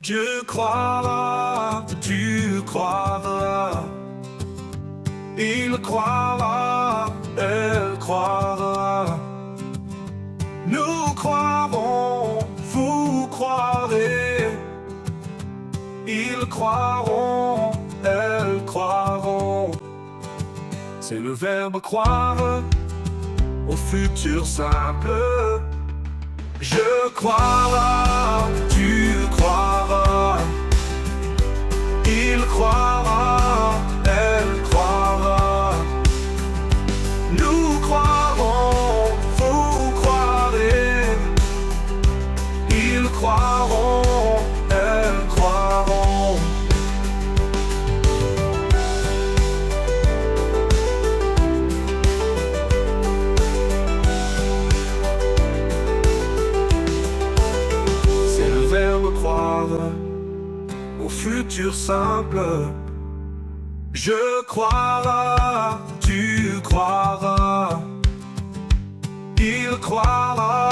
Je croira, tu croiras. Il croira, elle croira. Nous croirons, vous croirez. Ils croiront, elles croiront. C'est le verbe croire au futur simple. Je croira, tu croiras. Il croira, elle croira. Nous croirons, vous croirez. Ils croiront, elles croiront. C'est le verbe croire au futur simple. Je croiras, tu croiras. Il croira,